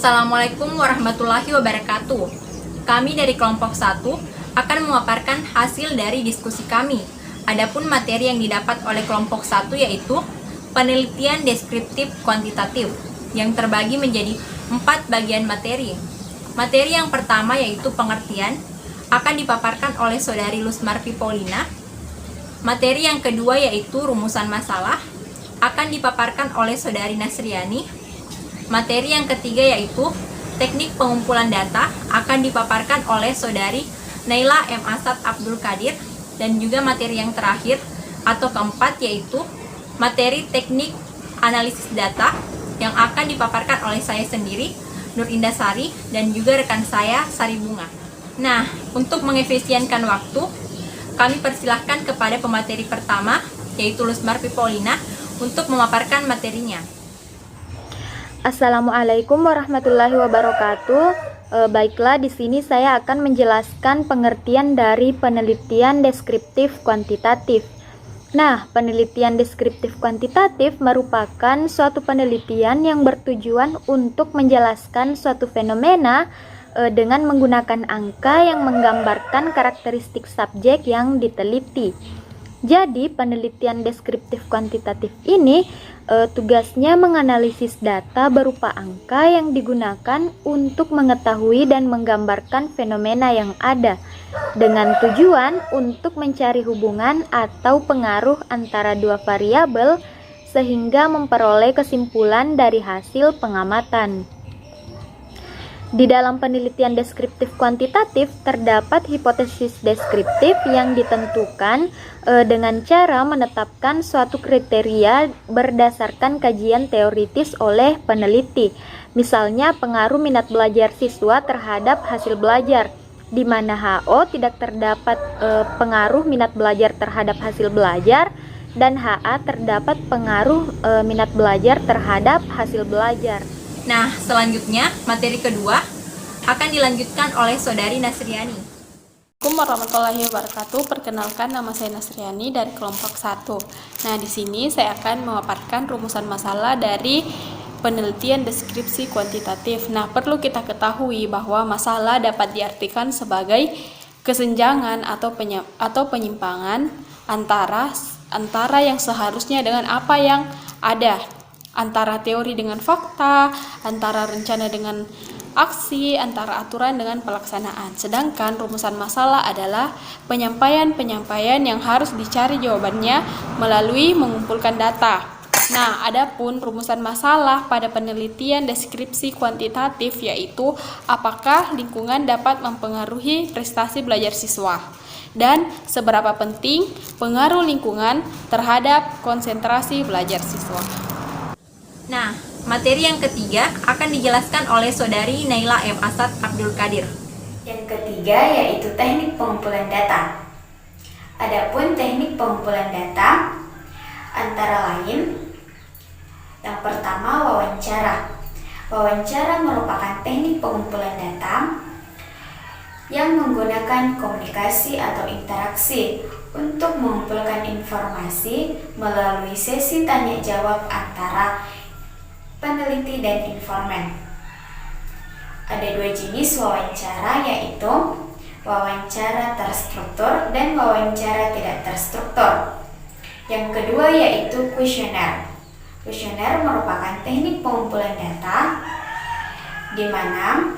Assalamualaikum warahmatullahi wabarakatuh. Kami dari kelompok 1 akan memaparkan hasil dari diskusi kami. Adapun materi yang didapat oleh kelompok 1 yaitu penelitian deskriptif kuantitatif yang terbagi menjadi 4 bagian materi. Materi yang pertama yaitu pengertian akan dipaparkan oleh Saudari Lusmarfi Paulina. Materi yang kedua yaitu rumusan masalah akan dipaparkan oleh Saudari Nasriani. Materi yang ketiga yaitu teknik pengumpulan data akan dipaparkan oleh Saudari Naila M. Asad Abdul Qadir. Dan juga materi yang terakhir atau keempat yaitu materi teknik analisis data yang akan dipaparkan oleh saya sendiri, Nur Indah Sari, dan juga rekan saya, Sari Bunga. Nah, untuk mengefisienkan waktu, kami persilahkan kepada pemateri pertama yaitu Lusmarfi Paulina untuk memaparkan materinya. Assalamualaikum warahmatullahi wabarakatuh. Baiklah, di sini saya akan menjelaskan pengertian dari penelitian deskriptif kuantitatif. Nah, penelitian deskriptif kuantitatif merupakan suatu penelitian yang bertujuan untuk menjelaskan suatu fenomena dengan menggunakan angka yang menggambarkan karakteristik subjek yang diteliti. Jadi, penelitian deskriptif kuantitatif ini tugasnya menganalisis data berupa angka yang digunakan untuk mengetahui dan menggambarkan fenomena yang ada, dengan tujuan untuk mencari hubungan atau pengaruh antara dua variabel sehingga memperoleh kesimpulan dari hasil pengamatan. Di dalam penelitian deskriptif kuantitatif terdapat hipotesis deskriptif yang ditentukan dengan cara menetapkan suatu kriteria berdasarkan kajian teoritis oleh peneliti. Misalnya pengaruh minat belajar siswa terhadap hasil belajar, di mana HO tidak terdapat pengaruh minat belajar terhadap hasil belajar, dan HA terdapat pengaruh minat belajar terhadap hasil belajar. Nah, selanjutnya materi kedua akan dilanjutkan oleh Saudari Nasriani. Assalamualaikum warahmatullahi wabarakatuh. Perkenalkan, nama saya Nasriani dari kelompok 1. Nah, di sini saya akan memaparkan rumusan masalah dari penelitian deskripsi kuantitatif. Nah, perlu kita ketahui bahwa masalah dapat diartikan sebagai kesenjangan atau penyimpangan antara yang seharusnya dengan apa yang ada, antara teori dengan fakta, antara rencana dengan aksi, antara aturan dengan pelaksanaan. Sedangkan rumusan masalah adalah penyampaian yang harus dicari jawabannya melalui mengumpulkan data. Nah, adapun rumusan masalah pada penelitian deskripsi kuantitatif yaitu apakah lingkungan dapat mempengaruhi prestasi belajar siswa dan seberapa penting pengaruh lingkungan terhadap konsentrasi belajar siswa. Nah, materi yang ketiga akan dijelaskan oleh Saudari Naila M. Asad Abdul Qadir. Yang ketiga yaitu teknik pengumpulan data. Adapun teknik pengumpulan data antara lain yang pertama wawancara. Wawancara merupakan teknik pengumpulan data yang menggunakan komunikasi atau interaksi untuk mengumpulkan informasi melalui sesi tanya jawab antara peneliti dan informan. Ada dua jenis wawancara, yaitu wawancara terstruktur dan wawancara tidak terstruktur. Yang kedua yaitu kuesioner. Kuesioner merupakan teknik pengumpulan data di mana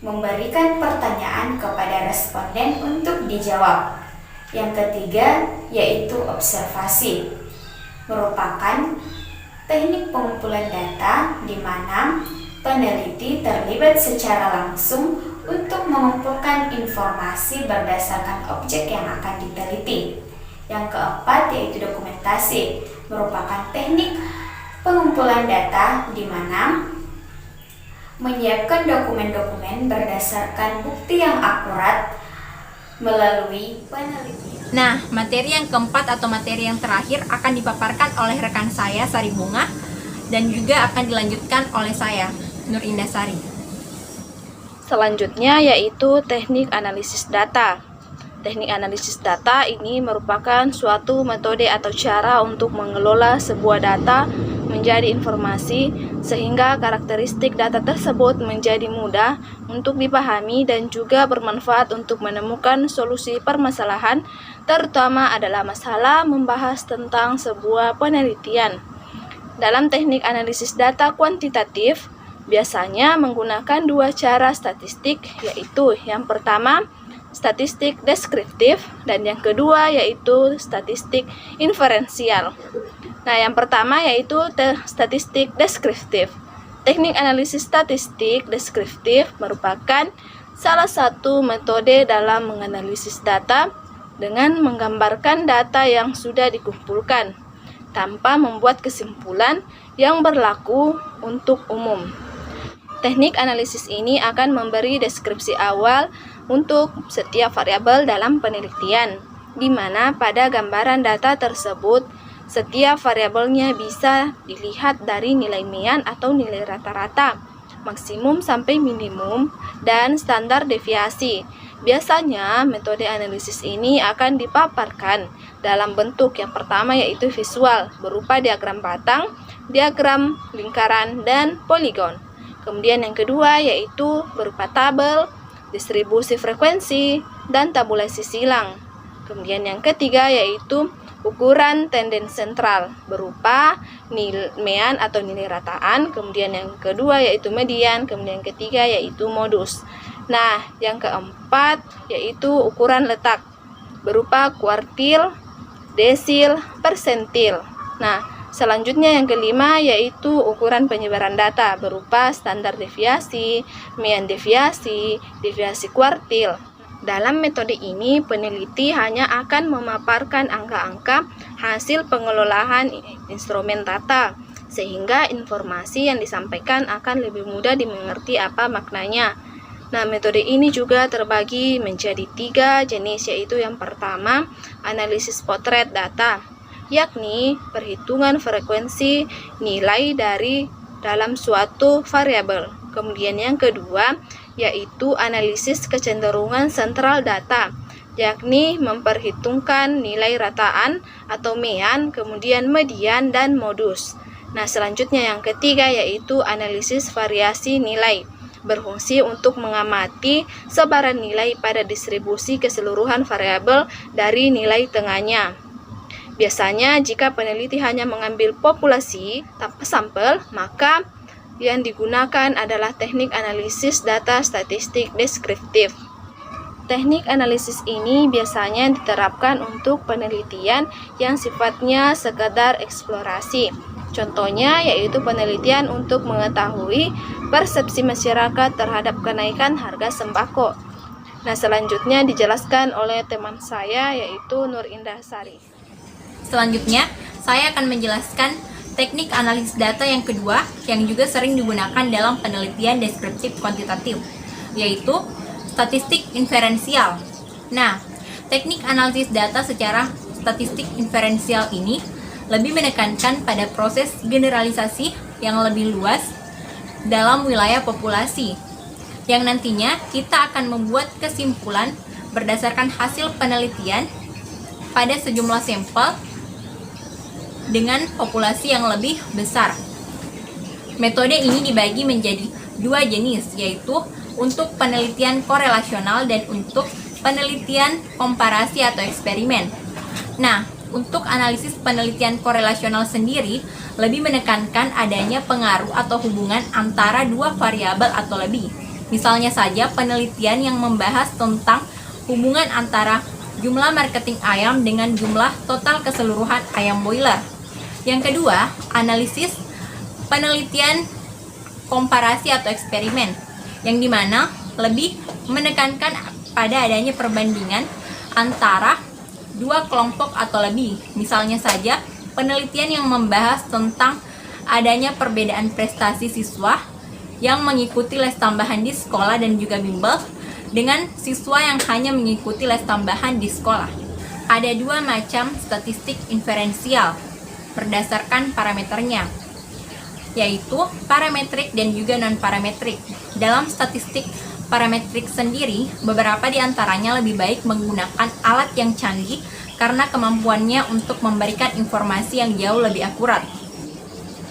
memberikan pertanyaan kepada responden untuk dijawab. Yang ketiga yaitu observasi, merupakan teknik pengumpulan data di mana peneliti terlibat secara langsung untuk mengumpulkan informasi berdasarkan objek yang akan diteliti. Yang keempat yaitu dokumentasi, merupakan teknik pengumpulan data di mana menyiapkan dokumen-dokumen berdasarkan bukti yang akurat melalui penelitian. Nah, materi yang keempat atau materi yang terakhir akan dipaparkan oleh rekan saya, Sari Bunga, dan juga akan dilanjutkan oleh saya, Nur Indah Sari. Selanjutnya yaitu teknik analisis data. Teknik analisis data ini merupakan suatu metode atau cara untuk mengelola sebuah data menjadi informasi sehingga karakteristik data tersebut menjadi mudah untuk dipahami dan juga bermanfaat untuk menemukan solusi permasalahan, terutama adalah masalah membahas tentang sebuah penelitian. Dalam teknik analisis data kuantitatif, biasanya menggunakan dua cara statistik, yaitu yang pertama statistik deskriptif dan yang kedua yaitu statistik inferensial. Nah, yang pertama yaitu statistik deskriptif. Teknik analisis statistik deskriptif merupakan salah satu metode dalam menganalisis data dengan menggambarkan data yang sudah dikumpulkan tanpa membuat kesimpulan yang berlaku untuk umum. Teknik analisis ini akan memberi deskripsi awal untuk setiap variabel dalam penelitian, di mana pada gambaran data tersebut setiap variabelnya bisa dilihat dari nilai median atau nilai rata-rata, maksimum sampai minimum, dan standar deviasi. Biasanya metode analisis ini akan dipaparkan dalam bentuk yang pertama yaitu visual, berupa diagram batang, diagram lingkaran, dan poligon. Kemudian yang kedua yaitu berupa tabel, distribusi frekuensi, dan tabulasi silang. Kemudian yang ketiga yaitu ukuran tenden sentral berupa median atau nilai rataan. Kemudian yang kedua yaitu median. Kemudian yang ketiga yaitu modus. Nah, yang keempat yaitu ukuran letak berupa kuartil, desil, persentil. Nah, selanjutnya yang kelima yaitu ukuran penyebaran data berupa standar deviasi, median deviasi, deviasi kuartil. Dalam metode ini, peneliti hanya akan memaparkan angka-angka hasil pengelolaan instrumen data, sehingga informasi yang disampaikan akan lebih mudah dimengerti apa maknanya. Nah, metode ini juga terbagi menjadi 3 jenis, yaitu yang pertama, analisis potret data, yakni perhitungan frekuensi nilai dari dalam suatu variabel. Kemudian yang kedua, yaitu analisis kecenderungan sentral data, yakni memperhitungkan nilai rataan atau median, kemudian median, dan modus. Nah, selanjutnya yang ketiga yaitu analisis variasi nilai, berfungsi untuk mengamati sebaran nilai pada distribusi keseluruhan variabel dari nilai tengahnya. Biasanya jika peneliti hanya mengambil populasi tanpa sampel, maka yang digunakan adalah teknik analisis data statistik deskriptif. Teknik analisis ini biasanya diterapkan untuk penelitian yang sifatnya sekedar eksplorasi. Contohnya yaitu penelitian untuk mengetahui persepsi masyarakat terhadap kenaikan harga sembako. Nah, selanjutnya dijelaskan oleh teman saya yaitu Nur Indah Sari. Selanjutnya, saya akan menjelaskan teknik analisis data yang kedua yang juga sering digunakan dalam penelitian deskriptif kuantitatif, yaitu statistik inferensial. Nah, teknik analisis data secara statistik inferensial ini lebih menekankan pada proses generalisasi yang lebih luas dalam wilayah populasi, yang nantinya kita akan membuat kesimpulan berdasarkan hasil penelitian pada sejumlah sampel dengan populasi yang lebih besar. Metode ini dibagi menjadi 2 jenis, yaitu untuk penelitian korelasional dan untuk penelitian komparasi atau eksperimen. Nah, untuk analisis penelitian korelasional sendiri lebih menekankan adanya pengaruh atau hubungan antara 2 variabel atau lebih. Misalnya saja penelitian yang membahas tentang hubungan antara jumlah marketing ayam dengan jumlah total keseluruhan ayam broiler. Yang kedua, analisis penelitian komparasi atau eksperimen, yang dimana lebih menekankan pada adanya perbandingan antara 2 kelompok atau lebih. Misalnya saja, penelitian yang membahas tentang adanya perbedaan prestasi siswa yang mengikuti les tambahan di sekolah dan juga bimbel dengan siswa yang hanya mengikuti les tambahan di sekolah. Ada 2 macam statistik inferensial berdasarkan parameternya, yaitu parametrik dan juga non-parametrik. Dalam statistik parametrik sendiri, beberapa di antaranya lebih baik menggunakan alat yang canggih karena kemampuannya untuk memberikan informasi yang jauh lebih akurat.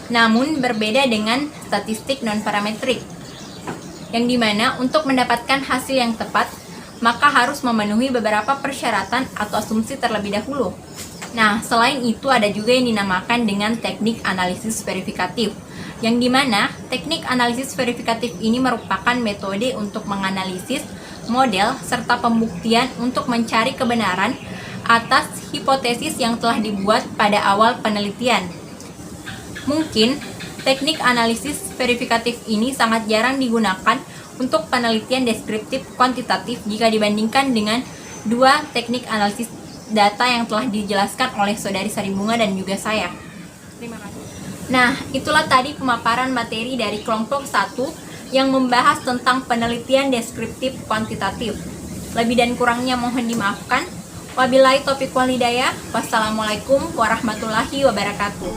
namun berbeda dengan statistik non-parametrik, yang dimana untuk mendapatkan hasil yang tepat, maka harus memenuhi beberapa persyaratan atau asumsi terlebih dahulu. Nah, selain itu ada juga yang dinamakan dengan teknik analisis verifikatif, yang dimana teknik analisis verifikatif ini merupakan metode untuk menganalisis model serta pembuktian untuk mencari kebenaran atas hipotesis yang telah dibuat pada awal penelitian. Mungkin teknik analisis verifikatif ini sangat jarang digunakan untuk penelitian deskriptif kuantitatif jika dibandingkan dengan dua teknik analisis data yang telah dijelaskan oleh Saudari Saribunga dan juga saya. Terima kasih. Nah, itulah tadi pemaparan materi dari kelompok 1 yang membahas tentang penelitian deskriptif kuantitatif. Lebih dan kurangnya mohon dimaafkan. Wabillahi taufiq wal hidayah. Wassalamualaikum warahmatullahi wabarakatuh.